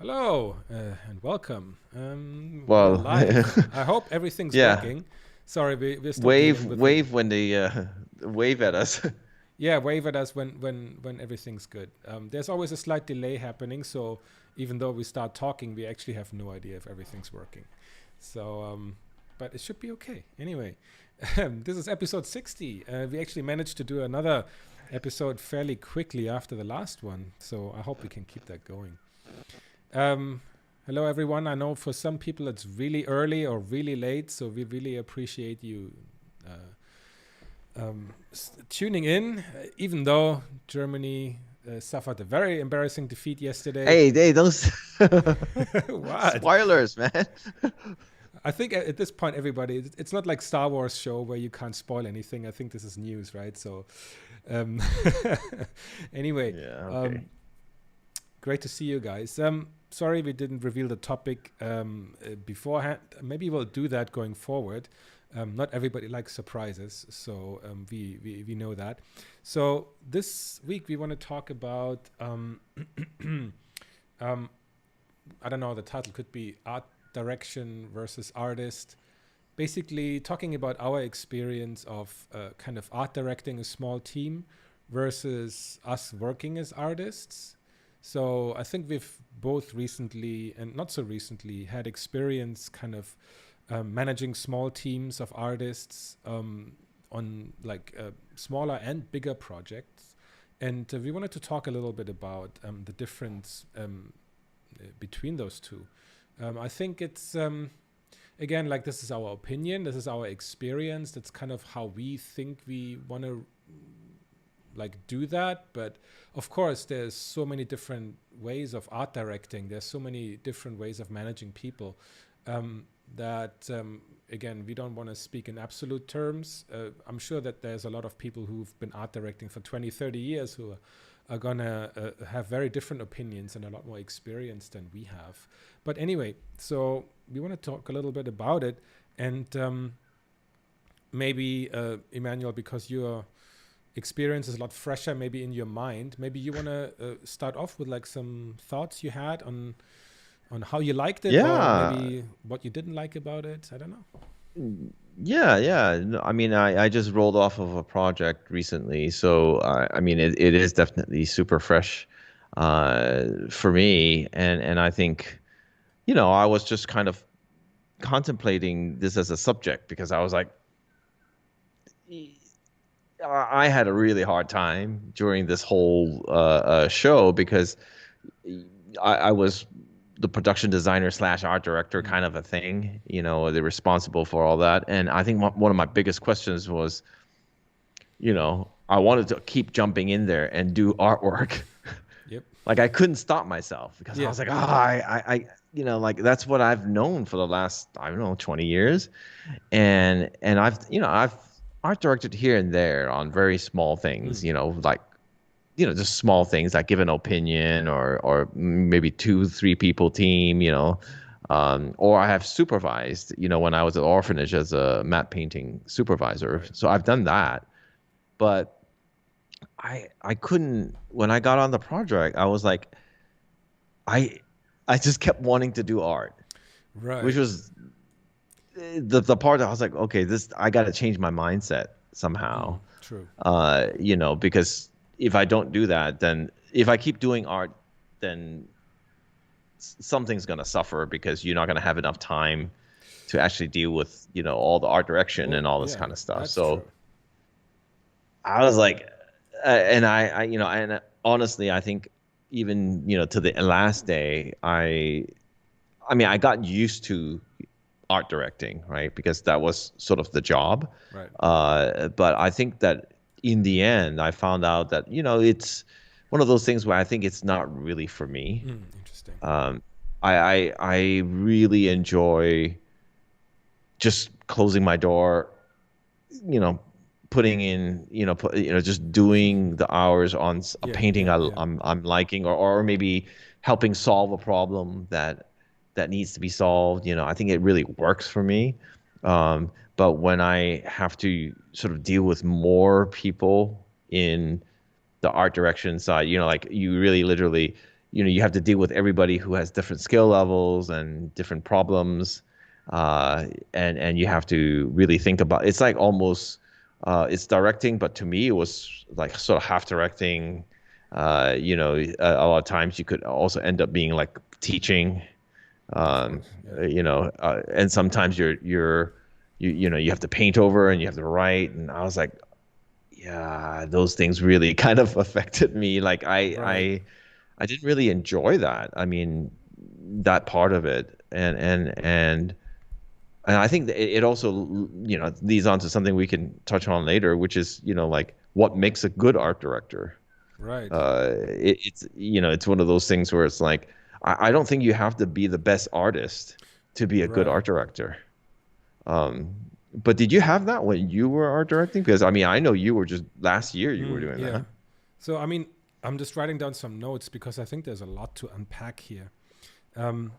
Hello and welcome. We are Well, live. I hope everything's yeah. working. Sorry, we're still Wave, dealing with the. wave when they wave at us. Yeah, wave at us when everything's good. There's always a slight delay happening, so even though we start talking, we actually have no idea if everything's working. So, but it should be okay. Anyway, this is episode 60. We actually managed to do another episode fairly quickly after the last one, so I hope we can keep that going. Um, Hello, everyone. I know for some people it's really early or really late, so we really appreciate you tuning in, even though Germany suffered a very embarrassing defeat yesterday. Hey, those What? spoilers, man. I think at this point, everybody, it's not like Star Wars show where you can't spoil anything. I think this is news, right? So, um, anyway, Yeah, okay. um, great to see you guys. Sorry we didn't reveal the topic beforehand. Maybe we'll do that going forward. Not everybody likes surprises, so we know that. So this week we want to talk about um, I don't know. The title could be art direction versus artist. Basically, talking about our experience of kind of art directing a small team versus us working as artists. So I think we've both recently and not so recently had experience kind of managing small teams of artists on like smaller and bigger projects. And we wanted to talk a little bit about the difference between those two. I think it's again, like, this is our opinion, this is our experience, that's kind of how we think we want to like do that. But of course there's so many different ways of art directing, there's so many different ways of managing people, that again, we don't want to speak in absolute terms. I'm sure that there's a lot of people who've been art directing for 20, 30 years who are gonna have very different opinions and a lot more experience than we have. But anyway, so we want to talk a little bit about it. And maybe Emmanuel, because your experience is a lot fresher maybe in your mind, maybe you want to start off with like some thoughts you had on how you liked it, or Yeah. maybe what you didn't like about it. I don't know. Yeah. No, I mean, I just rolled off of a project recently, so I mean, it is definitely super fresh for me, and I think, I was just kind of contemplating this as a subject because I was like, I had a really hard time during this whole show because I was the production designer slash art director Mm. kind of a thing. They're responsible for all that. And I think one of my biggest questions was, I wanted to keep jumping in there and do artwork. Yep. Like I couldn't stop myself because I Yeah. was like, like that's what I've known for the last, I don't know, 20 years. And I've art directed here and there on very small things, Mm. like just small things like give an opinion or maybe two, three people team, or I have supervised, when I was at orphanage as a matte painting supervisor. Right. So I've done that, but I couldn't, when I got on the project, I was like, I, I just kept wanting to do art, which Right. was the part that I was like, okay, I got to change my mindset somehow. Mm. True. Because if I don't do that, then if I keep doing art, then something's going to suffer because you're not going to have enough time to actually deal with, all the art direction Well, and all this yeah, kind of stuff. that's So true. I was like, and and honestly, I think even, to the last day, I mean, I got used to art directing, right? Because that was sort of the job. Right. But I think that in the end, I found out that, it's one of those things where I think it's not really for me. Mm. Interesting. Um, I really enjoy just closing my door, you know, putting in, just doing the hours on a Yeah. painting Yeah. Yeah. I'm liking, or maybe helping solve a problem that needs to be solved. I think it really works for me. But when I have to sort of deal with more people in the art direction side, like you really literally, you have to deal with everybody who has different skill levels and different problems, and you have to really think about. It's like almost it's directing, but to me it was like sort of half directing. A lot of times you could also end up being like teaching, Of um, course. Yeah. and sometimes you have to paint over and you have to write, and I was like, yeah, those things really kind of affected me. Like Right. I didn't really enjoy that. I mean, that part of it, and I think that it also leads on to something we can touch on later, which is like what makes a good art director. Right. It's one of those things where it's like I don't think you have to be the best artist to be a good Right. art director. Um, but did you have that when you were art directing? Because I mean, I know you were just last year you were doing Yeah. that. So I mean, I'm just writing down some notes because I think there's a lot to unpack here. Um,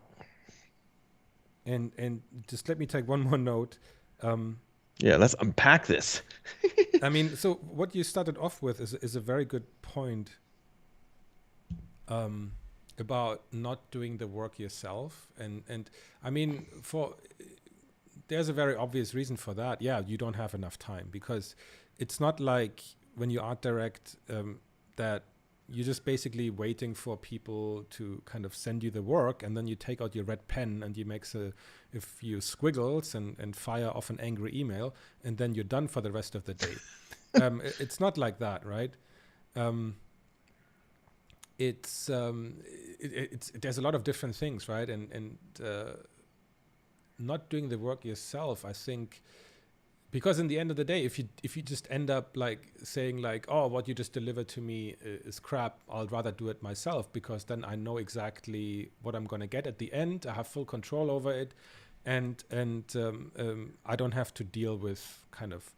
and just let me take one more note. Um, Yeah, let's unpack this. I mean, so what you started off with is a very good point, um, about not doing the work yourself, and I mean, for there's a very obvious reason for that. Yeah, you don't have enough time because it's not like when you art direct, that you're just basically waiting for people to kind of send you the work, and then you take out your red pen and you make a few squiggles and fire off an angry email, and then you're done for the rest of the day. It's not like that, right? Um, it's it's there's a lot of different things, right? And not doing the work yourself, I think, because in the end of the day, if you just end up like saying like, oh, what you just delivered to me is crap, I'll rather do it myself because then I know exactly what I'm going to get at the end. I have full control over it, and I don't have to deal with kind of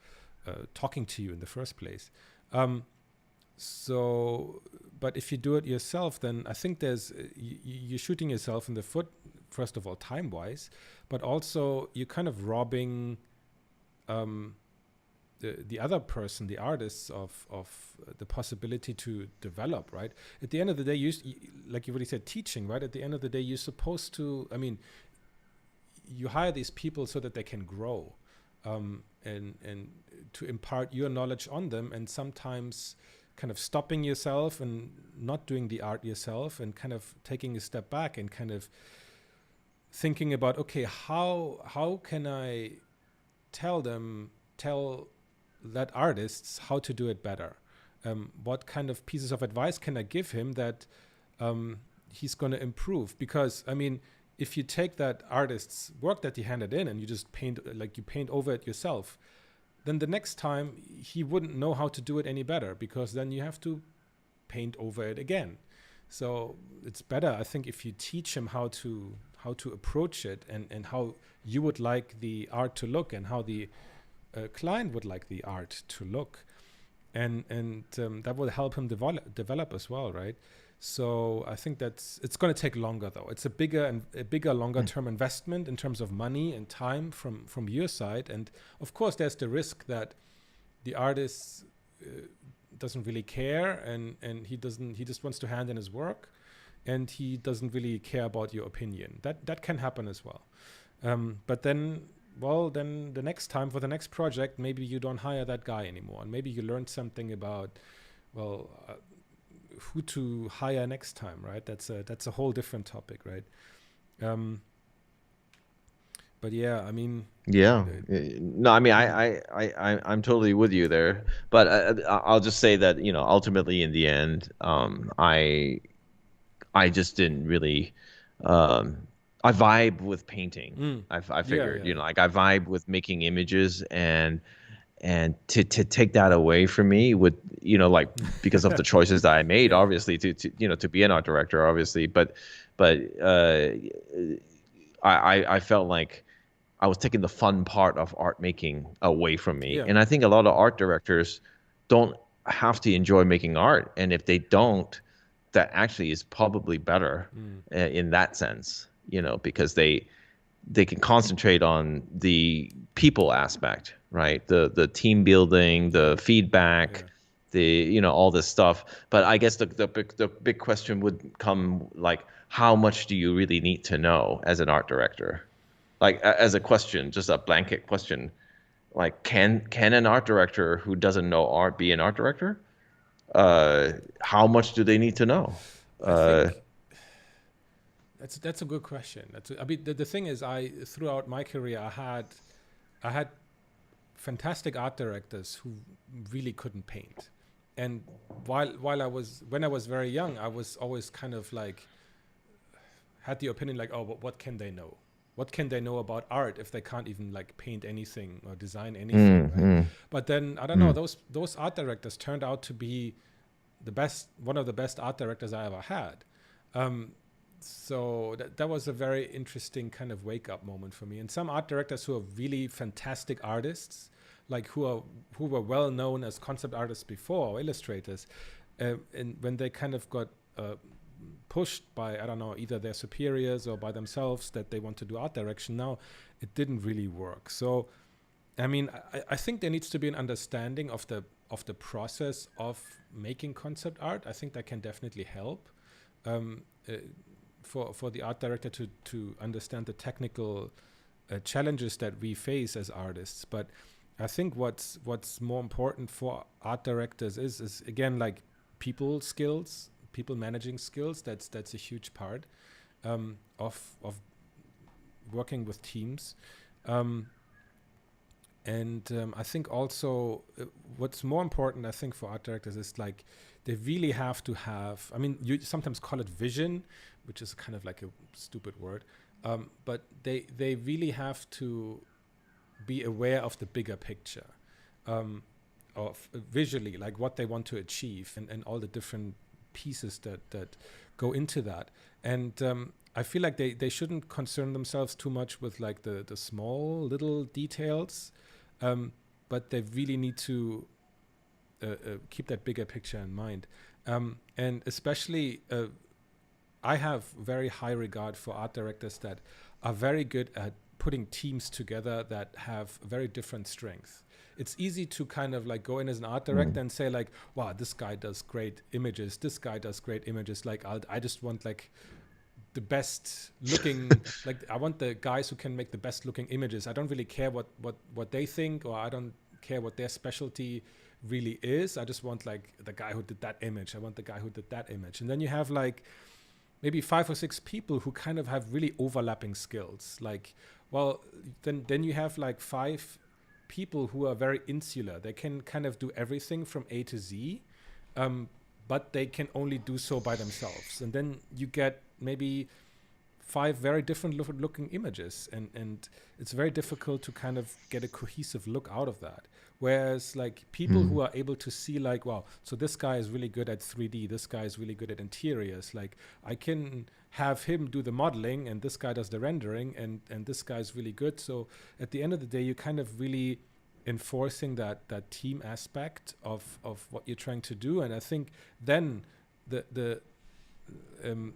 talking to you in the first place. Um, so, but if you do it yourself, then I think you're shooting yourself in the foot. First of all, time wise, but also you're kind of robbing, um, the other person, the artists, of the possibility to develop. Right. At the end of the day, like you already said, teaching. Right. At the end of the day, you're supposed to. I mean, you hire these people so that they can grow, and to impart your knowledge on them, and sometimes kind of stopping yourself and not doing the art yourself and kind of taking a step back and kind of thinking about, okay, how can I tell that artists how to do it better? What kind of pieces of advice can I give him that, he's going to improve? Because I mean, if you take that artist's work that he handed in and you just paint over it yourself, then the next time he wouldn't know how to do it any better because then you have to paint over it again. So it's better, I think, if you teach him how to approach it, and how you would like the art to look, and how the client would like the art to look, and that will help him develop as well, right? So I think it's going to take longer though. It's a bigger longer term investment in terms of money and time from your side, and of course there's the risk that the artist doesn't really care, and he just wants to hand in his work, and he doesn't really care about your opinion. That can happen as well. But then, well, then the next time for the next project, maybe you don't hire that guy anymore, and maybe you learned something about, well, who to hire next time, right? That's a whole different topic, right? Um, but yeah, I mean, Yeah. uh, No, I mean, mm, I'm totally with you there. But I'll just say that, ultimately in the end, I just didn't really, um, I vibe with painting. I yeah, figured, yeah, yeah. like I vibe with making images, and to take that away from me would, like because of the choices that I made, Yeah, obviously to be an art director, obviously, but I felt like I was taking the fun part of art making away from me. yeah, And I think a lot of art directors don't have to enjoy making art. And if they don't, that actually is probably better in that sense, because they can concentrate on the people aspect, right? The team building, yeah, the feedback, yeah. all this stuff. But I guess the big question would come, like, how much do you really need to know as an art director? Like, as a question, just a blanket question, like, can an art director who doesn't know art be an art director? How much do they need to know? I Uh, think that's a good question. I mean, the thing is, I throughout my career, I had fantastic art directors who really couldn't paint. And while I was when I was very young, I was always kind of like had the opinion like, oh, what can they know? What can they know about art if they can't even like paint anything or design anything, mm, right? mm, But then I don't know, mm, those art directors turned out to be one of the best art directors I ever had. Um, so that was a very interesting kind of wake up moment for me. And some art directors who are really fantastic artists, like who were well known as concept artists before or illustrators, and when they kind of got pushed by, I don't know, either their superiors or by themselves that they want to do art direction now, it didn't really work. So I mean, I think there needs to be an understanding of the process of making concept art. I think that can definitely help um, uh, for the art director to understand the technical challenges that we face as artists. But I think what's more important for art directors is again like people skills, people managing skills. That's a huge part of working with teams. Um, and I think also what's more important, I think, for art directors is like they really have to have. I mean, you sometimes call it vision, which is kind of like a stupid word, but they really have to be aware of the bigger picture, of visually, like what they want to achieve, and all the different pieces that go into that. And I feel like they shouldn't concern themselves too much with like the small little details, but they really need to keep that bigger picture in mind. And especially, I have very high regard for art directors that are very good at putting teams together that have very different strengths. It's easy to kind of like go in as an art director mm, and say like, wow, this guy does great images. This guy does great images. Like I just want like the best looking, like I want the guys who can make the best looking images. I don't really care what they think, or I don't care what their specialty really is. I just want like the guy who did that image. I want the guy who did that image. And then you have like maybe 5 or 6 people who kind of have really overlapping skills. Like, well, then you have like 5 people who are very insular. They can kind of do everything from A to Z, um, but they can only do so by themselves. And then you get maybe 5 very different looking images, and it's very difficult to kind of get a cohesive look out of that. Whereas like people who mm, are able to see like, wow, so this guy is really good at 3D, this guy is really good at interiors, like I can have him do the modeling and this guy does the rendering, and this guy is really good. So at the end of the day, you kind of really enforcing that team aspect of what you're trying to do. And I think then the um,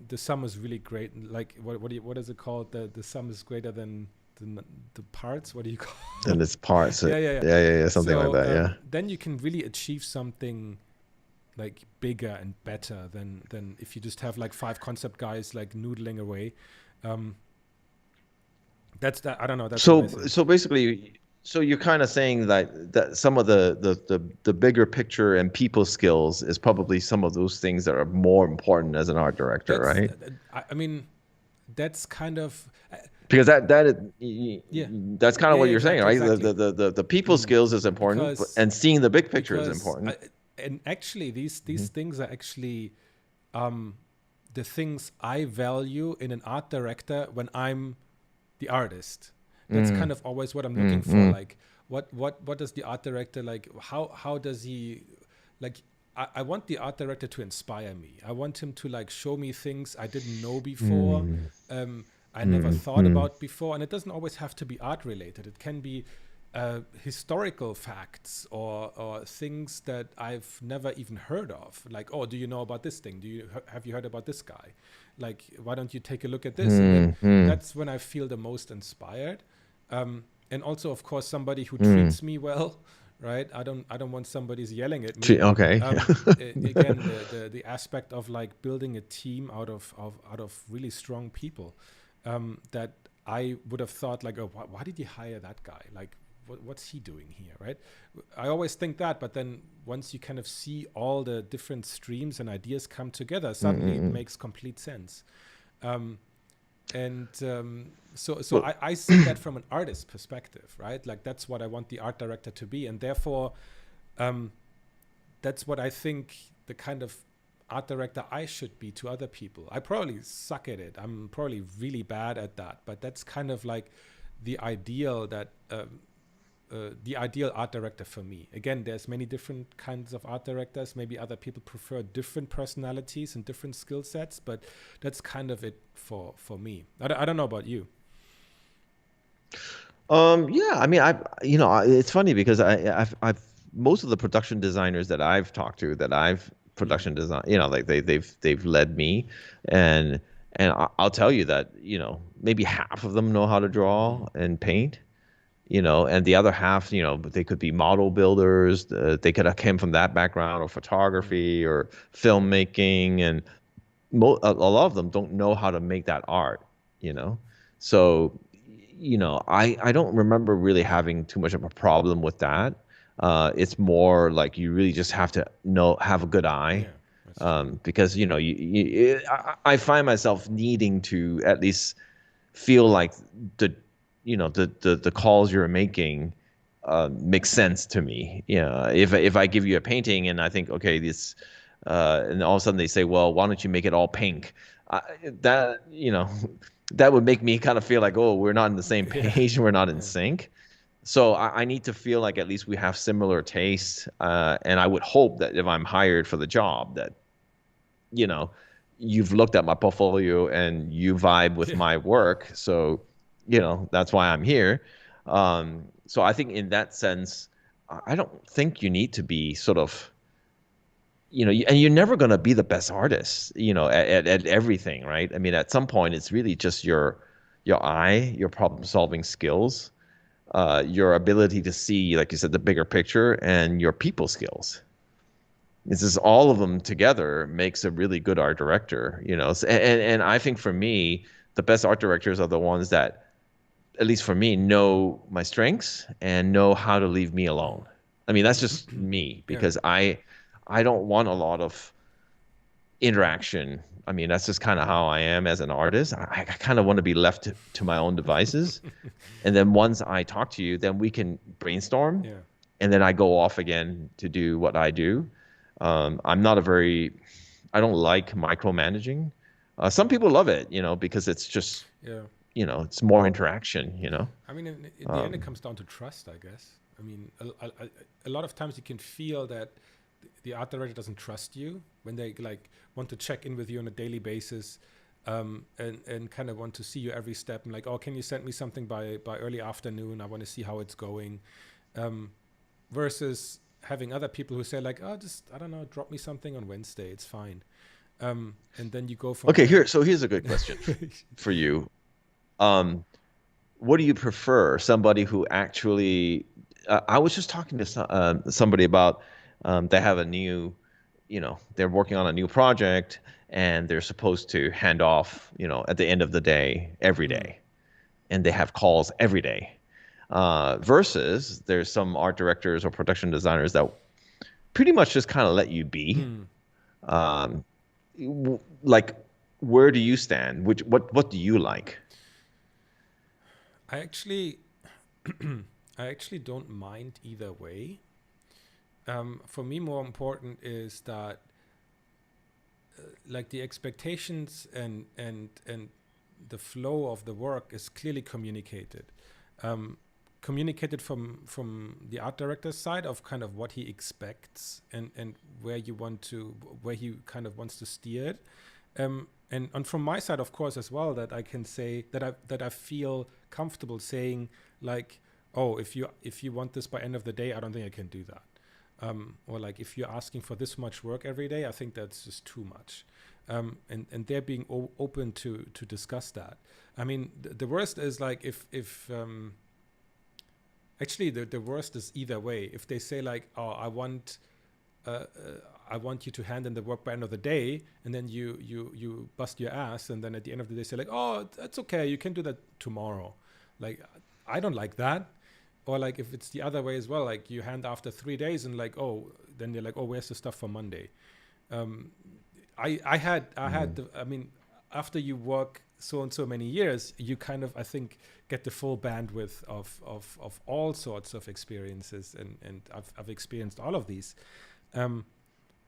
the sum is really great. Like what is it called? The sum is greater than the parts. What do you call and it? it's parts. Yeah, yeah, yeah. Yeah, something like So that. Yeah. then you can really achieve something like bigger and better than if you just have like 5 concept guys like noodling away. Um, that's that. I don't know. That's what I think. So basically, so you're kind of saying that some of the bigger picture and people skills is probably some of those things that are more important as an art director, That's right? I mean that's kind of Because yeah, that's kind of yeah, what you're saying, exactly, right? exactly. The people Mm. skills is important, because and seeing the big picture is because important. and actually these Hmm. things are actually um, the things I value in an art director when I'm the artist. That's Mm, kind of always what I'm looking mm, for. mm, Like what does the art director like? How does he like? I want the art director to inspire me. I want him to like show me things I didn't know before. mm, Um, I never mm, thought mm, about before, and it doesn't always have to be art related. It can be historical facts or things that I've never even heard of. Like, oh, do you know about this thing? Have you heard about this guy? Like, why don't you take a look at this? And then mm, mm, that's when I feel the most inspired. And also, of course, somebody who mm, treats me well, right? I don't want somebody's yelling at me. Okay. Again, the aspect of like building a team out of really strong people, that I would have thought like, oh, why did you hire that guy? Like, what's he doing here, right? I always think that, but then once you kind of see all the different streams and ideas come together, suddenly it Mm-mm-mm. makes complete sense. Um, and so Well, I see that from an artist perspective, right? Like that's what I want the art director to be, and therefore um, that's what I think the kind of art director I should be to other people. I probably suck at it. I'm probably really bad at that, but that's kind of like the ideal that the ideal art director for me. Again, there's many different kinds of art directors. Maybe other people prefer different personalities and different skill sets, but that's kind of it for me. I don't know about you. yeah, I mean, it's funny because I've most of the production designers that I've talked to, that I've Mm. production design, like they've led me, and I'll tell you that, maybe half of them know how to Mm. draw and paint, and the other half, they could be model builders, they could have came from that background, or Mm. photography or filmmaking, and a lot of them don't know how to make that art, you know. So, I don't remember really having too much of a problem with that. It's more like you really just have to have a good eye, Yeah, that's true. because I find myself needing to at least feel like the the calls you're making makes sense to me. If I give you a painting and I think, okay, this, and all of a sudden they say, well, why don't you make it all pink? I, that that would make me kind of feel like, oh, we're not on the same Yeah, page, we're not in yeah, sync. So I need to feel like at least we have similar tastes, and I would hope that if I'm hired for the job, that you know, you've looked at my portfolio and you vibe with yeah. my work. So, that's why I'm here. So I think in that sense, I don't think you need to be sort of, and you're never going to be the best artist, at everything, right? I mean, at some point, it's really just your eye, your problem solving skills, your ability to see, like you said, the bigger picture, and your people skills. It's just all of them together makes a really good art director, and I think for me, the best art directors are the ones that, at least for me, know my strengths and know how to leave me alone. I mean, that's just me, Yeah. because I don't want a lot of interaction. I mean, that's just kind of how I am as an artist. I kind of want to be left to my own devices. And then once I talk to you, then we can brainstorm, Yeah. and then I go off again to do what I do. I'm not a very, I don't like micromanaging. Some people love it, because it's just, Yeah. it's more interaction, I mean, in the end, it Um, comes down to trust, I guess. I mean, a lot of times you can feel that the art director doesn't trust you when they like want to check in with you on a daily basis, and kind of want to see you every step and like, oh, can you send me something by early afternoon? I want to see how it's going. Um, versus having other people who say like, oh, just I don't know, drop me something on Wednesday, it's fine. And then you go from okay, there. here's a good question for you. Um, what do you prefer? Somebody who actually, I was just talking to somebody about, they have a new, they're working on a new project, and they're supposed to hand off, at the end of the day, every Mm, day, and they have calls every day. Versus there's some art directors or production designers that pretty much just kind of let you be. mm. Um, like, where do you stand? What do you like? I actually, I actually don't mind either way. For me, more important is that like the expectations and the flow of the work is clearly communicated. Um, Communicated from the art director's side of kind of what he expects and where you want to where he kind of wants to steer it, and from my side, of course, as well, that I can say that I feel comfortable saying like, oh, if you want this by end of the day, I don't think I can do that. Or like if you're asking for this much work every day, I think that's just too much. And they're being open to discuss that. I mean, the worst is like if Actually, the worst is either way. If they say like, "Oh, uh, uh, I want you to hand in the work by end of the day," and then you bust your ass, and then at the end of the day say like, "Oh, that's okay, you can do that tomorrow." Like, I don't like that. Or like if it's the other way as well, like you hand after 3 days and like, oh, then you're like, oh, where's the stuff for Monday? Um, I had I mean, after you work so and so many years, you kind of, I think, get the full bandwidth of all sorts of experiences, and I've experienced all of these. Um,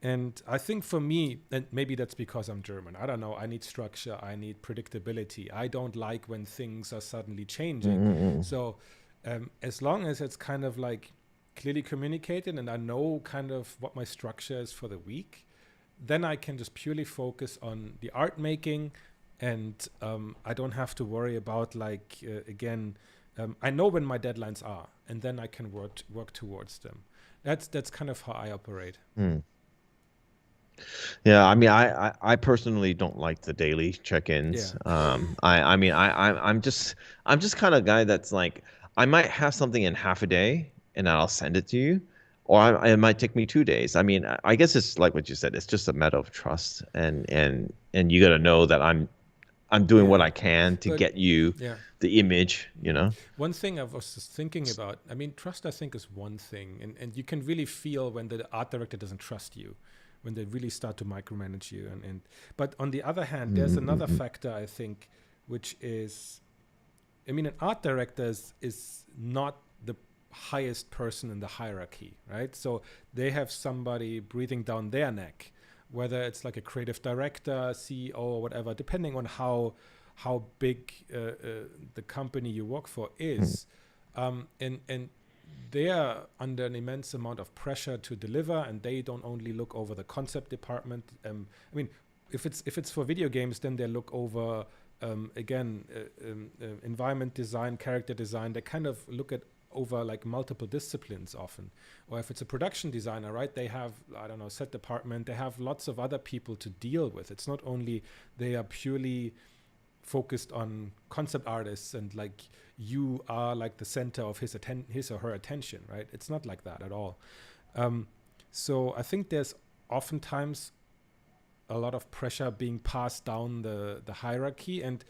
and I think for me, and maybe that's because I'm German, I don't know, I need structure, I need predictability. I don't like when things are suddenly changing. Mm-mm-mm. So as long as it's kind of like clearly communicated and I know kind of what my structure is for the week, then I can just purely focus on the art making, and I don't have to worry about like again. I know when my deadlines are, and then I can work towards them. That's kind of how I operate. Mm. Yeah, I mean, I personally don't like the daily Yeah, check-ins. I mean, I'm just kind of guy that's like, I might have something in half a day and I'll send it to you, or it might take me 2 days. I mean, I guess it's like what you said. It's just a matter of trust, and you got to know that I'm doing what yeah. I can to But get you yeah, the image, you know? one thing I was just thinking about. I mean, trust I think is one thing, and you can really feel when the art director doesn't trust you, when they really start to micromanage you, and but on the other hand, there's another Mm-mm-mm-mm. factor I think, which is, I mean, an art director is not the highest person in the hierarchy, right? So they have somebody breathing down their neck, whether it's like a creative director, CEO, or whatever, depending on how big the company you work for is, and they are under an immense amount of pressure to deliver, and they don't only look over the concept department. I mean, if it's for video games, then they look over again environment design, character design. They kind of look at over like multiple disciplines often. Or if it's a production designer, right? They have, I don't know, set department. They have lots of other people to deal with. It's not only they are purely focused on concept artists and like you are like the center of his or her attention, right? It's not like that at all. Um, so I think there's oftentimes a lot of pressure being passed down the hierarchy, and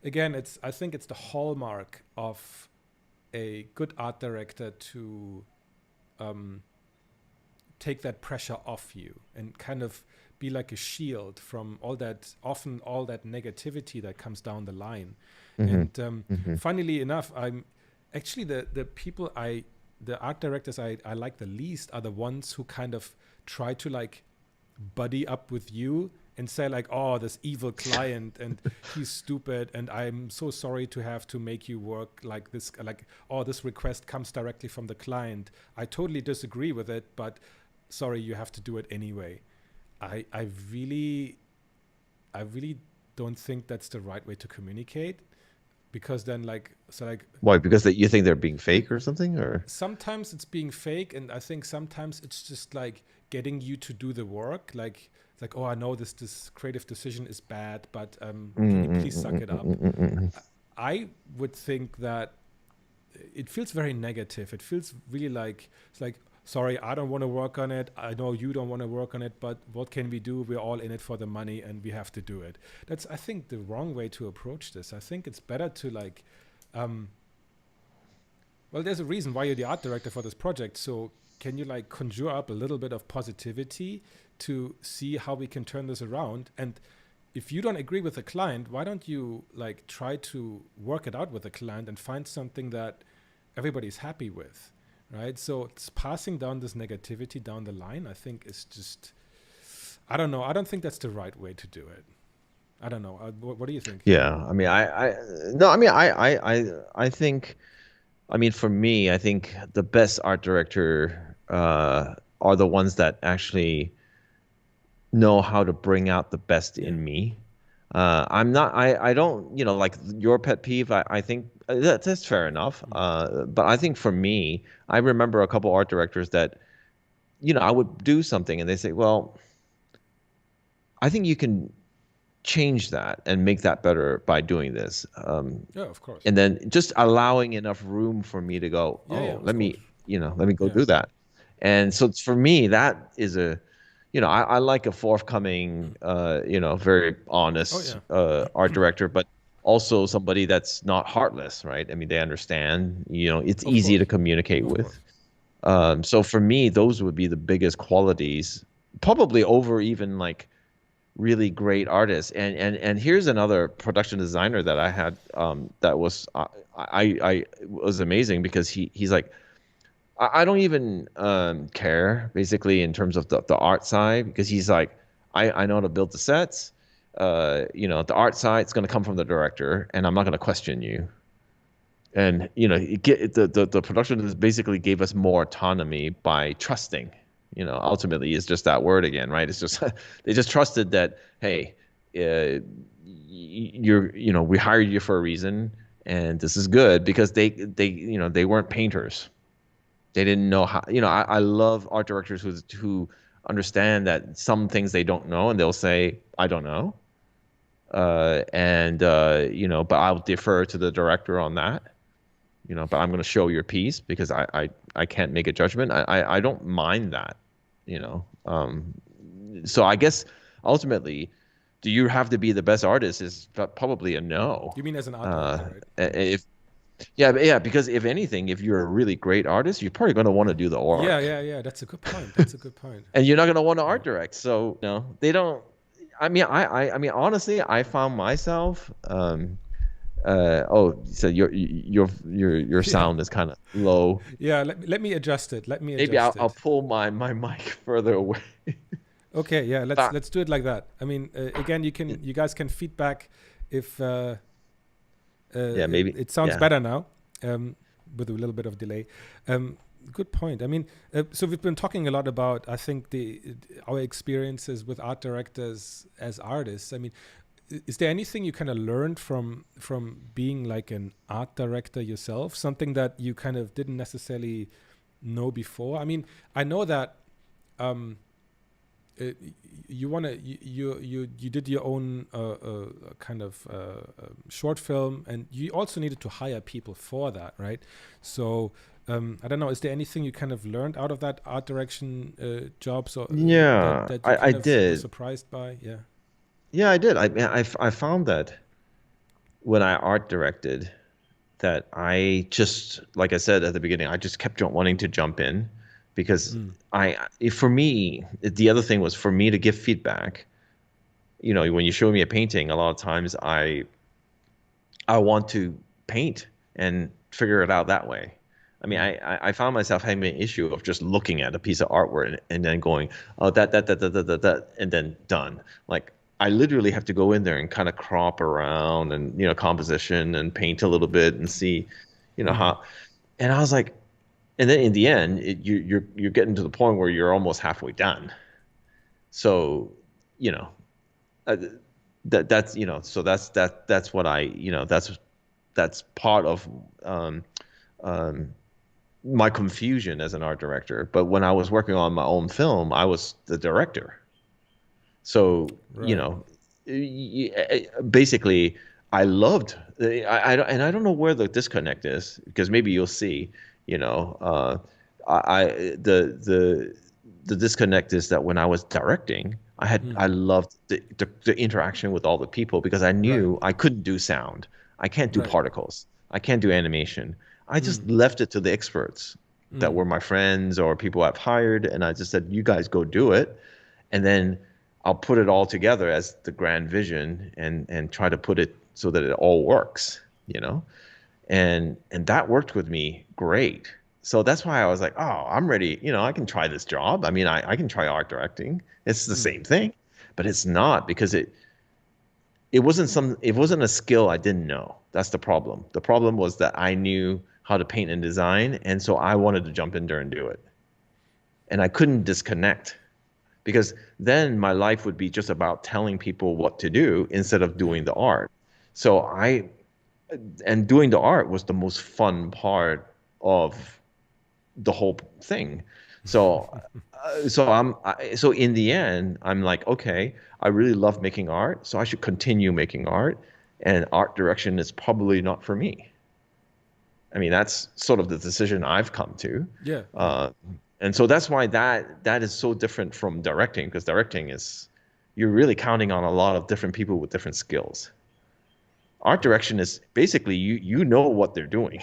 again, it's I think it's the hallmark of a good art director to um, take that pressure off you and kind of be like a shield from all that, often all that negativity that comes down the line. Hmm. And Hmm. funnily enough, I'm actually the people the art directors I like the least are the ones who kind of try to like buddy up with you and say like, oh, this evil client and he's stupid and I'm so sorry to have to make you work like this, like, oh, this request comes directly from the client, I totally disagree with it, but sorry, you have to do it anyway. I i really i really don't think that's the right way to communicate, because then like, so like, Why? Because that you think they're being fake or something, or? sometimes it's being fake, and I think sometimes it's just like getting you to do the work, like it's like, oh, I know this creative decision is bad, but can you please suck it up? Mm-mm-mm-mm-mm-mm. I would think that it feels very negative. It feels really like it's like, sorry, I don't want to work on it. I know you don't want to work on it, but what can we do? We're all in it for the money, and we have to do it. That's, I think, the wrong way to approach this. I think it's better to like, um, well, there's a reason why you're the art director for this project. So can you like conjure up a little bit of positivity to see how we can turn this around? And if you don't agree with the client, why don't you like try to work it out with the client and find something that everybody's happy with, right? So it's passing down this negativity down the line, I think, is just, I don't know. I don't think that's the right way to do it. I don't know. What do you think? Yeah, I mean, no, I mean, I think, I mean, for me, I think the best art director are the ones that actually know how to bring out the best Yeah. in me. I'm not, I don't, you know, like your pet peeve, I think that's fair enough. Mm. But I think for me, I remember a couple art directors that, you know, I would do something and they say, well, I think you can. change that and make that better by doing this. Yeah, of course. And then just allowing enough room for me to go, Yeah, yeah, oh, of course. let me go Yeah. do that. And so for me, that is I like a forthcoming, very Oh honest yeah. art director, but also somebody that's not heartless, right? I mean, they understand, it's Of easy to course. communicate Of with. course. So for me, those would be the biggest qualities, probably over even like really great artists. And here's another production designer that I had that was I was amazing because he's like I don't even care basically in terms of the art side because he's like I know how to build the sets. The art side is going to come from the director, and I'm not going to question you. And the production is basically gave us more autonomy by trusting. Ultimately, it's just that word again, right? It's just they just trusted that, hey, we hired you for a reason, and this is good because they weren't painters. They didn't know how. I love art directors who understand that some things they don't know, and they'll say, I don't know, and but I'll defer to the director on that. But I'm going to show your piece because I can't make a judgment. I don't mind that, you know. So I guess ultimately, do you have to be the best artist is probably a no. You mean as an art director, right? Yeah. If yeah, because if anything, if you're a really great artist, you're probably going to want to do the Yeah, work, yeah, yeah. That's a good point. That's a good point. and you're not going to want to Yeah. art direct. So they don't. I mean, honestly, I found myself. So your Yeah. sound is kind of low. Yeah. Let me adjust it. Let me Maybe adjust I'll it. pull my mic further away. Okay. Yeah. Let's Ah, let's do it like that. I mean, again, you guys can feedback if yeah, it, maybe. it sounds Yeah. better now, um, with a little bit of delay. Um, Good point. I mean, so we've been talking a lot about, I think, our experiences with art directors as artists. I mean, is there anything you kind of learned from being like an art director yourself? Something that you kind of didn't necessarily know before? I mean, I know that um, uh, you want to you did your own kind of short film, and you also needed to hire people for that, right? So I don't know, is there anything you kind of learned out of that art direction job, so that Yeah, you I kind of were did. surprised by? Yeah. Yeah, I did. I found that when I art directed, that I just, like I said at the beginning, I just kept wanting to jump in because Mm. for me, the other thing was for me to give feedback. When you show me a painting, a lot of times I want to paint and figure it out that way. I mean, Mm. I found myself having an issue of just looking at a piece of artwork and then going, oh, that, and then done. Like, I literally have to go in there and kind of crop around and, composition and paint a little bit and see, Mm. how. And I was like, and then in the end, you're getting to the point where you're almost halfway done. So, you know, uh, that's so that's what that's part of um, um, my confusion as an art director. But when I was working on my own film, I was the director. So, Right. basically, I loved. And I don't know where the disconnect is because maybe you'll see. You know, I the disconnect is that when I was directing, Mm. I loved the interaction with all the people because I Right. knew I couldn't do sound, I can't do Right. particles, I can't do animation. I just Mm. left it to the experts that Mm. were my friends or people I've hired, and I just said, "You guys go do it," and then I'll put it all together as the grand vision and try to put it so that it all works, and that worked with me great. So that's why I was like, oh, I'm ready. I can try this job. I mean, I can try art directing. It's the Mm. same thing, but it's not because it wasn't a skill I didn't know. That's the problem. The problem was that I knew how to paint and design, and so I wanted to jump in there and do it. And I couldn't disconnect because then my life would be just about telling people what to do instead of doing Mm. the art. So and doing the art was the most fun part of the whole thing. So, so in the end, I'm like, okay, I really love making art, so I should continue making art, and art direction is probably not for me. I mean, that's sort of the decision I've come to. Yeah, yeah, Uh, and so that's why that is so different from directing, because directing is you're really counting on a lot of different people with different skills. Art right. direction is basically you know what they're doing.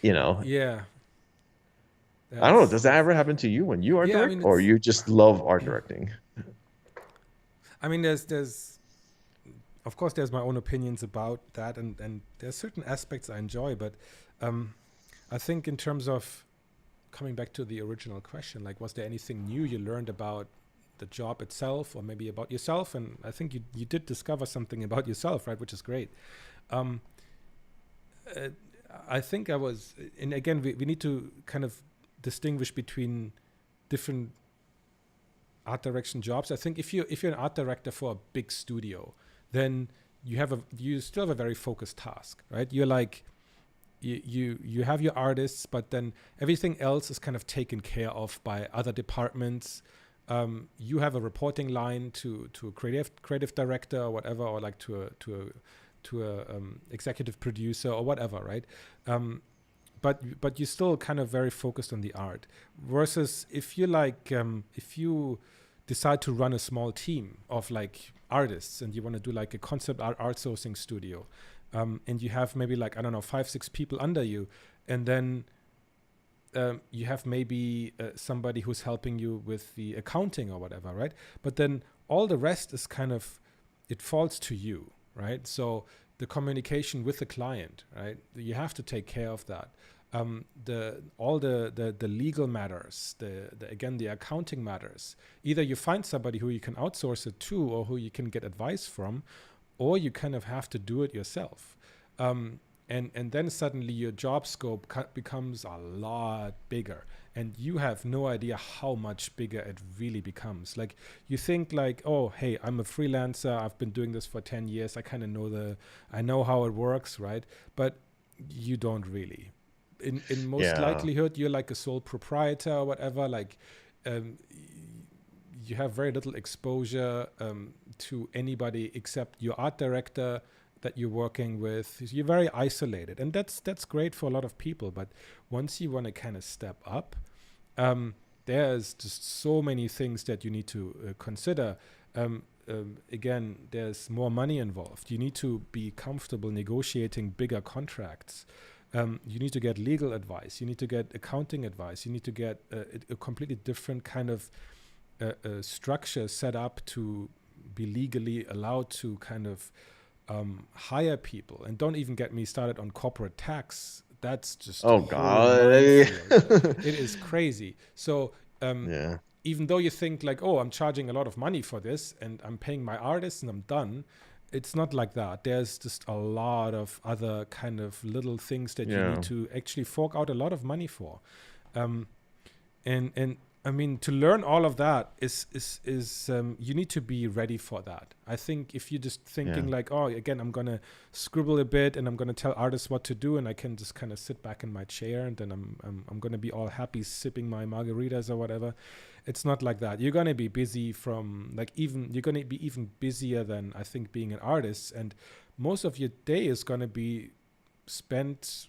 You know, Yeah, I don't know. that's Does that ever happen to you when you art yeah. I direct, mean, or you just love art directing? I mean, there's of course there's my own opinions about that, and there's certain aspects I enjoy, but um, I think in terms of coming back to the original question, like, was there anything new you learned about the job itself, or maybe about yourself? And I think you did discover something about yourself, right? Which is great. Um, uh, I think I was, and again, we need to kind of distinguish between different art direction jobs. I think if you're an art director for a big studio, then you still have a very focused task, right? You're like you have your artists, but then everything else is kind of taken care of by other departments. You have a reporting line to a creative director or whatever, or like to a executive producer or whatever, right? Um, but you're still kind of very focused on the art. Versus if you decide to run a small team of like artists and you want to do like a concept art sourcing studio, and you have maybe like, I don't know, 5 6 people under you, and then you have maybe somebody who's helping you with the accounting or whatever, right? But then all the rest is kind of, it falls to you, right? So the communication with the client, right? You have to take care of that. The all the legal matters, the again the accounting matters. Either you find somebody who you can outsource it to, or who you can get advice from, or you kind of have to do it yourself. Um, and then suddenly your job scope becomes a lot bigger, and you have no idea how much bigger it really becomes. Like, you think like, oh, hey, I'm a freelancer, I've been doing this for 10 years, I kind of know I know how it works, right? But you don't really. In most Yeah, likelihood, you're like a sole proprietor or whatever. Like, um, you have very little exposure to anybody except your art director that you're working with. You're very isolated, and that's great for a lot of people. But once you want to kind of step up, there's just so many things that you need to consider. Again, there's more money involved. You need to be comfortable negotiating bigger contracts. You need to get legal advice. You need to get accounting advice. You need to get a completely different kind of structure set up to be legally allowed to kind of hire people. And don't even get me started on corporate tax. That's just a oh whole God. minefield. It is crazy. So um, Yeah, even though you think like, oh, I'm charging a lot of money for this and I'm paying my artists and I'm done, it's not like that. There's just a lot of other kind of little things that you need yeah, to actually fork out a lot of money for. Um, and I mean, to learn all of that is you need to be ready for that. I think if you're just yeah, thinking like, oh, again, I'm gonna scribble a bit and I'm gonna tell artists what to do, and I can just kind of sit back in my chair and then I'm gonna be all happy sipping my margaritas or whatever. It's not like that. You're gonna be busy from like, even you're gonna be even busier than I think being an artist, and most of your day is gonna be spent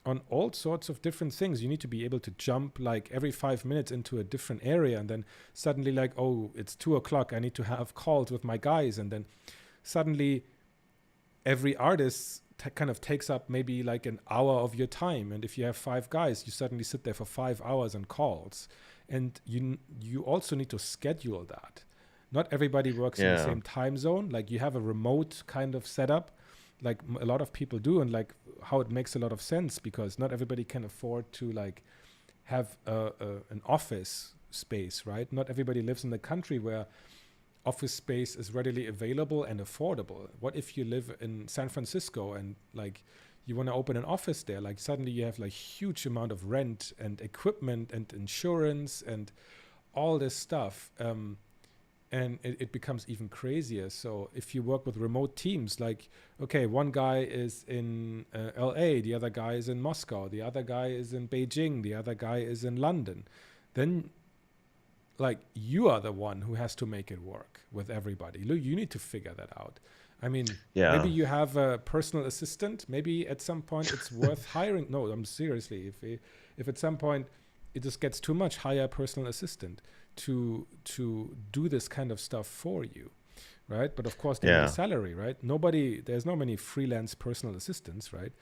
on all sorts of different things. You need to be able to jump like every 5 minutes into a different area, and then suddenly like, oh, it's 2 o'clock, I need to have calls with my guys, and then suddenly every artist kind of takes up maybe like an hour of your time. And if you have 5 guys, you suddenly sit there for 5 hours on calls, and you also need to schedule that. Not everybody works in the yeah, same time zone. Like, you have a remote kind of setup, like a lot of people do, and like how it makes a lot of sense, because not everybody can afford to like have an office space, right? Not everybody lives in the country where office space is readily available and affordable. What if you live in San Francisco and like you want to open an office there? Like, suddenly you have like huge amount of rent and equipment and insurance and all this stuff. And it becomes even crazier. So if you work with remote teams, like, okay, one guy is in LA, the other guy is in Moscow, the other guy is in Beijing, the other guy is in London. then like you are the one who has to make it work with everybody. You need to figure that out. I mean, maybe Yeah. you have a personal assistant. Maybe at some point it's worth hiring. No, I'm seriously. If at some point it just gets too much, hire a personal assistant to do this kind of stuff for you, right? But of course they need a Yeah. salary, right? There's not many freelance personal assistants, right?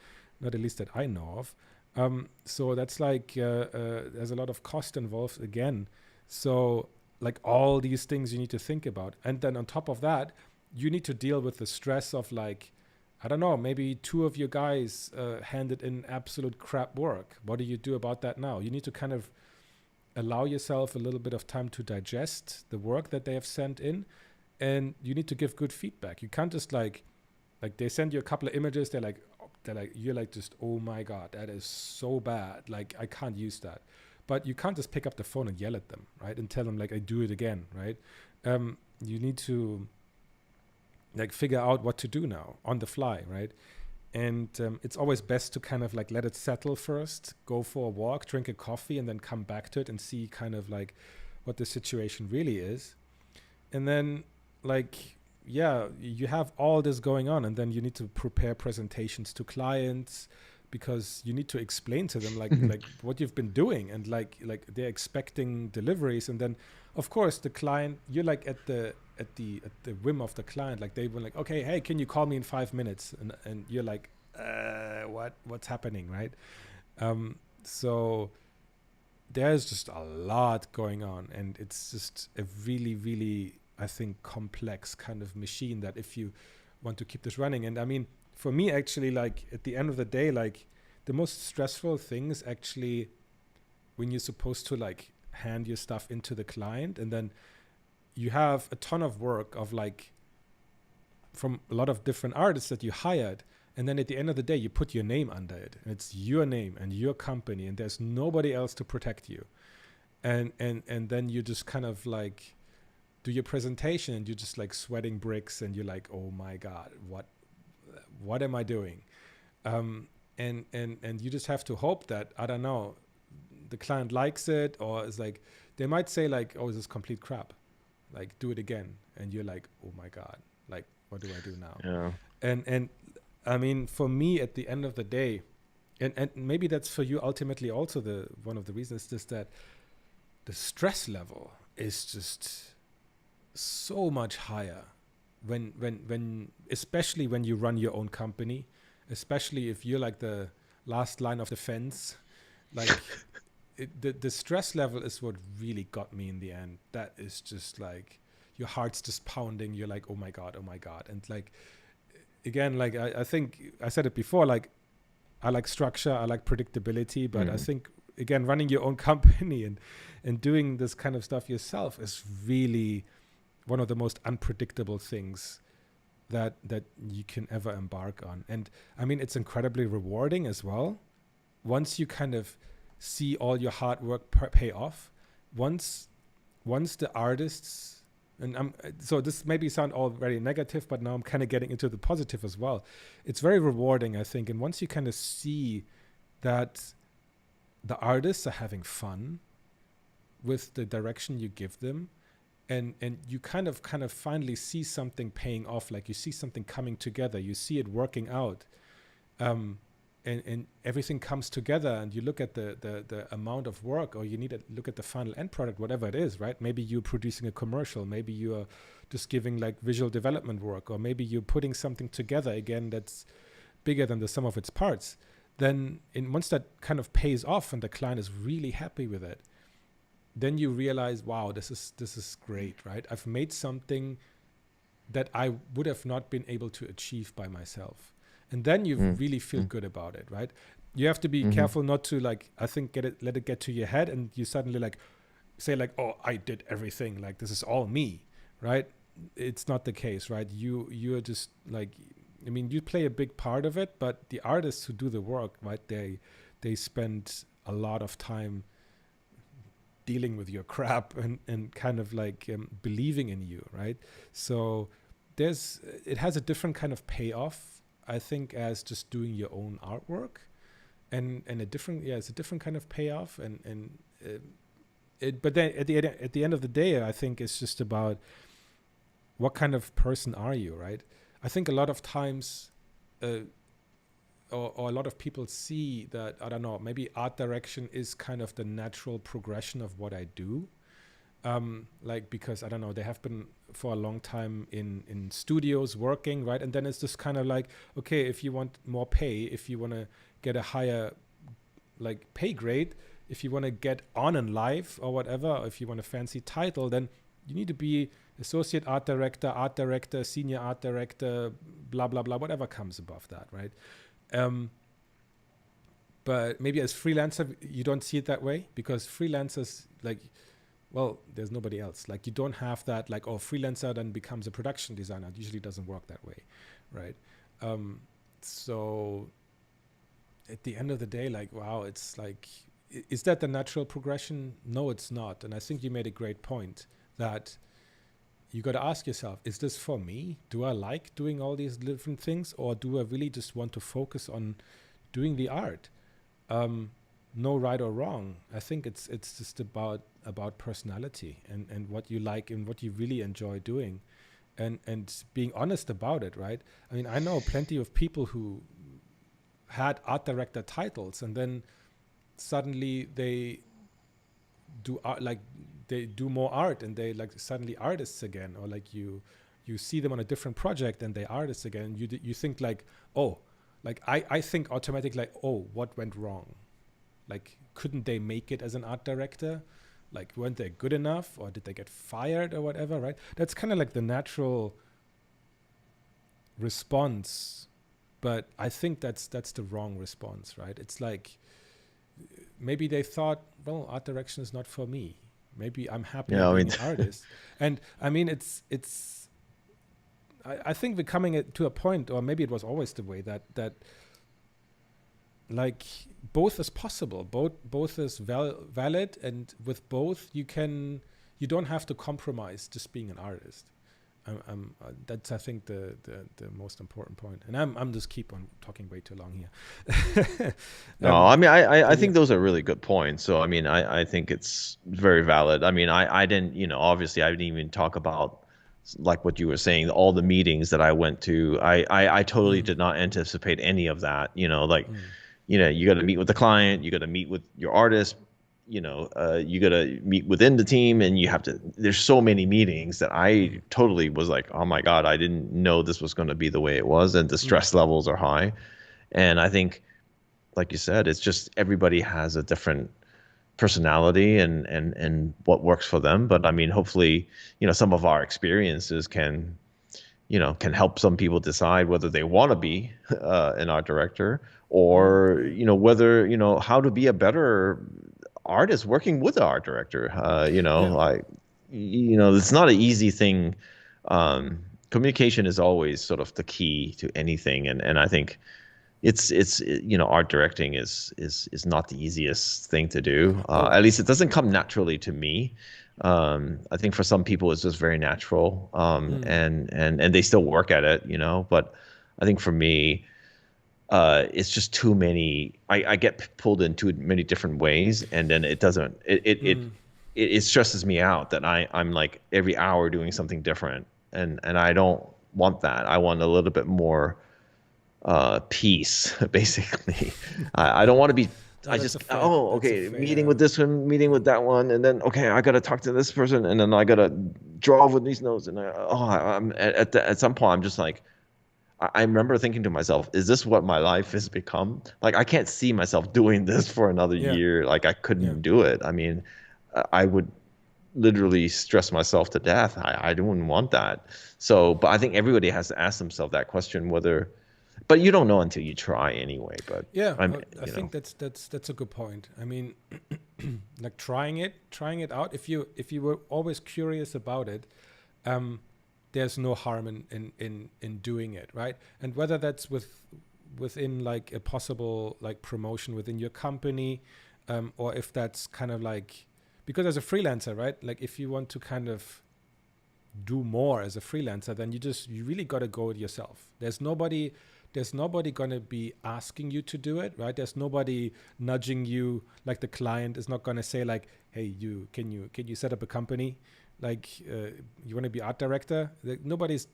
Not at least that I know of. So that's like there's a lot of cost involved again. So like all these things you need to think about, and then on top of that, you need to deal with the stress of like, I don't know, maybe two of your guys handed in absolute crap work. What do you do about that now? You need to kind of allow yourself a little bit of time to digest the work that they have sent in, and you need to give good feedback. You can't just like they send you a couple of images, they're like you're like just, oh my god, that is so bad, like I can't use that. But you can't just pick up the phone and yell at them, right, and tell them like, I do it again, right? You need to like figure out what to do now on the fly, right? And it's always best to kind of like let it settle first, go for a walk, drink a coffee, and then come back to it and see kind of like what the situation really is. And then like, yeah, you have all this going on, and then you need to prepare presentations to clients, because you need to explain to them like what you've been doing, and like they're expecting deliveries. And then of course the client, you're like at the whim of the client. Like they were like, okay, hey, can you call me in 5 minutes? And you're like, what's happening, right? So there's just a lot going on, and it's just a really, really, I think, complex kind of machine that if you want to keep this running. And I mean, for me, actually, like at the end of the day, like the most stressful thing is actually when you're supposed to like hand your stuff into the client, and then you have a ton of work of like from a lot of different artists that you hired, and then at the end of the day you put your name under it, and it's your name and your company, and there's nobody else to protect you. And then you just kind of like do your presentation, and you're just like sweating bricks, and you're like, oh my god, what am I doing? And you just have to hope that, I don't know, the client likes it, or is like, they might say like, oh, this is complete crap, like do it again. And you're like, oh my god, like what do I do now? Yeah. And I mean, for me at the end of the day, and maybe that's for you ultimately also, the one of the reasons, is that the stress level is just so much higher when especially when you run your own company, especially if you're like the last line of defense. Like the stress level is what really got me in the end. That is just like your heart's just pounding. You're like, oh my god, oh my god. And like again, like I think I said it before, like I like structure, I like predictability, but I think again, running your own company and doing this kind of stuff yourself is really one of the most unpredictable things that you can ever embark on. And I mean, it's incredibly rewarding as well once you kind of see all your hard work pay off. Once the artists, and so this maybe sound all very negative, but now I'm kind of getting into the positive as well. It's very rewarding, I think. And once you kind of see that the artists are having fun with the direction you give them, and you kind of finally see something paying off, like you see something coming together, you see it working out, and everything comes together, and you look at the amount of work, or you need to look at the final end product, whatever it is, right? Maybe you're producing a commercial, maybe you're just giving like visual development work, or maybe you're putting something together again that's bigger than the sum of its parts. Then once that kind of pays off and the client is really happy with it, then you realize, wow, this is great, right? I've made something that I would have not been able to achieve by myself. And then you really feel good about it, right? You have to be careful not to like, I think, let it get to your head, and you suddenly like say like, oh, I did everything, like this is all me, right? It's not the case, right? You're just like, I mean, you play a big part of it, but the artists who do the work, right, they spend a lot of time dealing with your crap and kind of like believing in you, right? So it has a different kind of payoff, I think, as just doing your own artwork, and it's a different kind of payoff, and But then at the end of the day, I think it's just about what kind of person are you, right? I think a lot of times, uh, or a lot of people see that, I don't know, maybe art direction is kind of the natural progression of what I do. Like, because I don't know, they have been for a long time in studios working, right? And then it's just kind of like, okay, if you want more pay, if you want to get a higher like pay grade, if you want to get on in life or whatever, or if you want a fancy title, then you need to be associate art director, senior art director, blah blah blah, whatever comes above that, right? Um, but maybe as freelancer, you don't see it that way, because freelancers, like, well, there's nobody else. Like, you don't have that, like, oh, freelancer then becomes a production designer. It usually doesn't work that way, right? Um, so at the end of the day, like, wow, it's like, is that the natural progression? No, it's not. And I think you made a great point that you got to ask yourself, is this for me? Do I like doing all these different things, or do I really just want to focus on doing the art? No right or wrong. I think it's just about personality and what you like and what you really enjoy doing, and being honest about it, right? I mean, I know plenty of people who had art director titles, and then suddenly they do art, like they do more art, and they like suddenly artists again, or like you see them on a different project and they artists again. You think like, oh, like I think automatically like, oh, what went wrong? Like, couldn't they make it as an art director? Like, weren't they good enough, or did they get fired or whatever, right? That's kind of like the natural response, but I think that's the wrong response, right? It's like, maybe they thought, well, art direction is not for me. Maybe I'm happier Yeah, I being mean, an artist. And I mean, I think we're coming to a point, or maybe it was always the way, that like both is possible, both is valid, and with both you don't have to compromise just being an artist. That's, I think, the most important point. And I'm just keep on talking way too long here. no, I mean, I But yeah. think those are really good points. So, I mean, I think it's very valid. I mean, I didn't, obviously I didn't even talk about like what you were saying, all the meetings that I went to. I totally Mm, did not anticipate any of that. Like, mm, you got to meet with the client, you got to meet with your artist, you got to meet within the team, and there's so many meetings that I mm, totally was like, oh my God, I didn't know this was going to be the way it was. And the mm, stress levels are high. And I think, like you said, it's just everybody has a different personality and what works for them. But I mean, hopefully, some of our experiences can help some people decide whether they want to be an art director, or yeah, whether how to be a better artist working with an art director. yeah. Like, it's not an easy thing. Communication is always sort of the key to anything, and I think it's art directing is not the easiest thing to do. Oh, At least it doesn't come naturally to me. I think for some people it's just very natural, mm, and they still work at it, But I think for me, it's just too many. I get pulled in too many different ways, and then it doesn't. mm, It stresses me out that I'm like every hour doing something different, and I don't want that. I want a little bit more peace, basically. I don't want to be. no, I that's a just fair, that's a okay, meeting fair, with this one, meeting with that one, and then okay, I gotta talk to this person, and then I gotta draw with these notes, and I'm at some point I'm just like, I remember thinking to myself, is this what my life has become? Like, I can't see myself doing this for another yeah, year. Like, I yeah. couldn't do it. I mean, I would literally stress myself to death. I don't want that. So, but I think everybody has to ask themselves that question, whether, but you don't know until you try anyway. But Yeah, I'm, I think that's a good point. I mean, like trying it out. If you were always curious about it, um, there's no harm in doing it, right? And whether that's within like a possible like promotion within your company, or if that's kind of like, because as a freelancer, right? Like, if you want to kind of do more as a freelancer, then you really got to go it yourself. There's nobody there's nobody going to be asking you to do it, right? There's nobody nudging you. Like the client is not going to say like, hey, can you set up a company? Like you want to be art director? Like, nobody's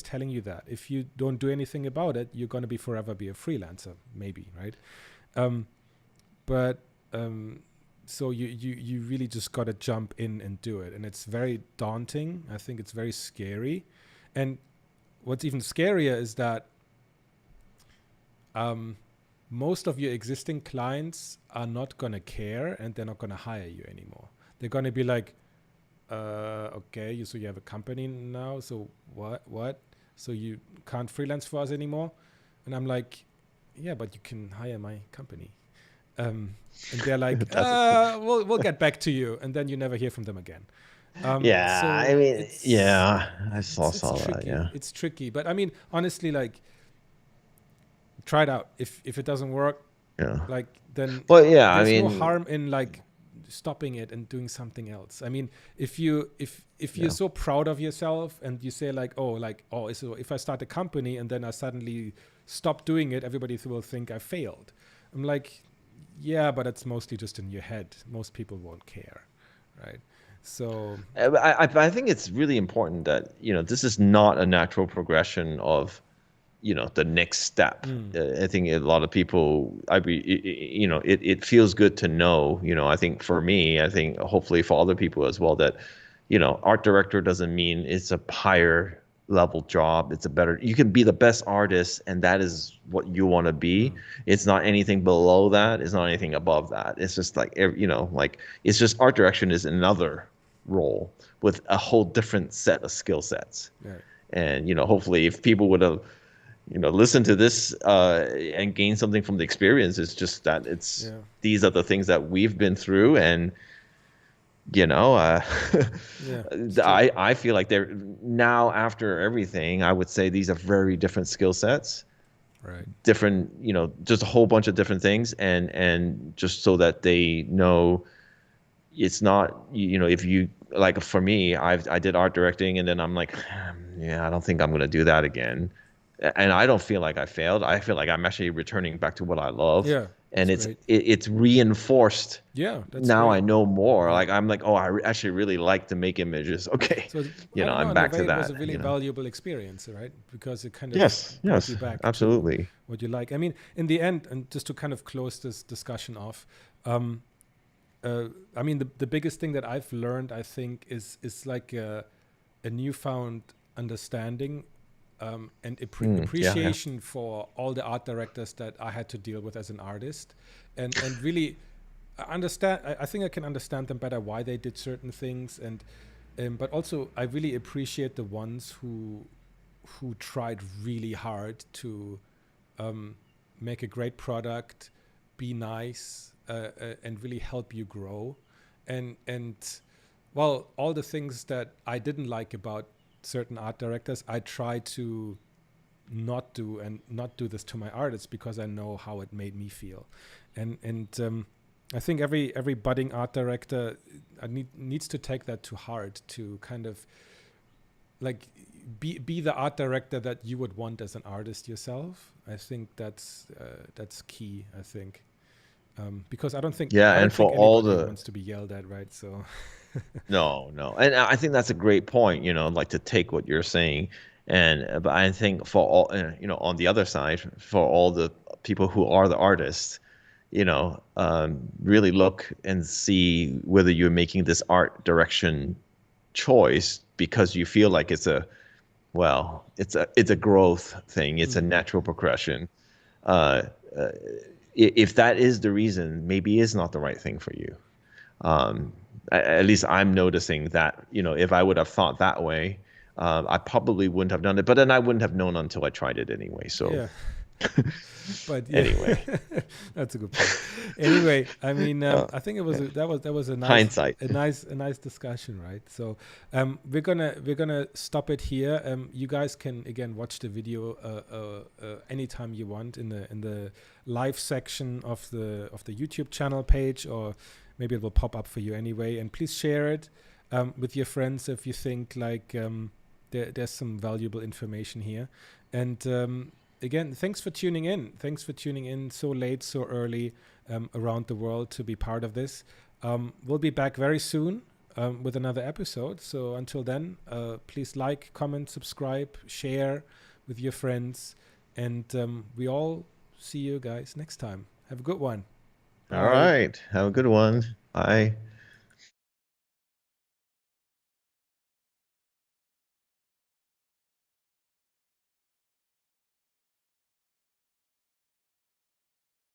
telling you that. If you don't do anything about it, you're going to be forever be a freelancer, maybe, right? Um, but so you really just got to jump in and do it, and it's very daunting. I think it's very scary, and what's even scarier is that most of your existing clients are not going to care, and they're not going to hire you anymore. They're going to be like, okay, so you have a company now, so what so you can't freelance for us anymore? And I'm like, yeah, but you can hire my company. And they're like, That's we'll get back to you, and then you never hear from them again. yeah. I So mean, yeah, I it's saw that. tricky. Yeah, It's tricky, but I mean, honestly, like, try it out. If it doesn't work, yeah. like, then Well, yeah. I there's no mean, harm in like stopping it and doing something else. I mean, if you're yeah. so proud of yourself and you say like, so if I start a company and then I suddenly stop doing it, everybody will think I failed. I'm like, yeah, but it's mostly just in your head. Most people won't care, right? So I think it's really important that this is not a natural progression of the next step. I think a lot of people, it feels good to know. I think for me, I think hopefully for other people as well, that art director doesn't mean it's a higher level job. It's a better. You can be the best artist, and that is what you want to be. It's not anything below that. It's not anything above that. It's just like like it's just art direction is another role with a whole different set of skill sets. right. And hopefully, if people would have listen to this and gain something from the experience, it's just that Yeah. these are the things that we've been through, and you know uh, Yeah. It's true. I feel like they're now, after everything, I would say these are very different skill sets, Right. different, just a whole bunch of different things, and just so that they know it's not, if you, like, for me, I did art directing, and then I'm like, yeah, I don't think I'm going to do that again. And I don't feel like I failed. I feel like I'm actually returning back to what I love. Yeah. And That's great. it's reinforced. Yeah. That's Now I great. know more. Yeah. Like, I'm like, oh, actually really like to make images. Okay. So I don't know. I'm In a back way, to it was that, a really valuable experience, right? Because it kind of Yes, brought you yes, back to absolutely. what you like. I mean, in the end, and just to kind of close this discussion off, um, I mean, the biggest thing that I've learned, I think, is like a newfound understanding and Yeah, yeah. appreciation for all the art directors that I had to deal with as an artist, and really understand. I think I can understand them better why they did certain things, and but also I really appreciate the ones who tried really hard to make a great product, be nice, and really help you grow, and well, all the things that I didn't like about certain art directors, I try to not do, and not do this to my artists, because I know how it made me feel, and I think every budding art director needs to take that to heart, to kind of like be the art director that you would want as an artist yourself. I think that's key. I think because Yeah, I and don't for think all anybody the wants to be yelled at, right? So no, no. And I think that's a great point, like to take what you're saying. And but I think for all, on the other side, for all the people who are the artists, really look and see whether you're making this art direction choice because you feel like it's a growth thing. It's a natural progression. Uh, uh, if that is the reason, maybe it's not the right thing for you. Um, at least I'm noticing that, if I would have thought that way, I probably wouldn't have done it. But then I wouldn't have known until I tried it anyway. So yeah. But yeah, anyway, that's a good point. Anyway, I mean, uh, I think that was hindsight. a nice discussion, right? So we're gonna stop it here. You guys can again watch the video anytime you want in the live section of the YouTube channel page, or maybe it will pop up for you anyway. And please share it with your friends if you think like there's some valuable information here. And again, thanks for tuning in. Thanks for tuning in so late, so early around the world to be part of this. We'll be back very soon with another episode. So until then, please like, comment, subscribe, share with your friends. And we all see you guys next time. Have a good one. All Bye. right. Have a good one. Bye.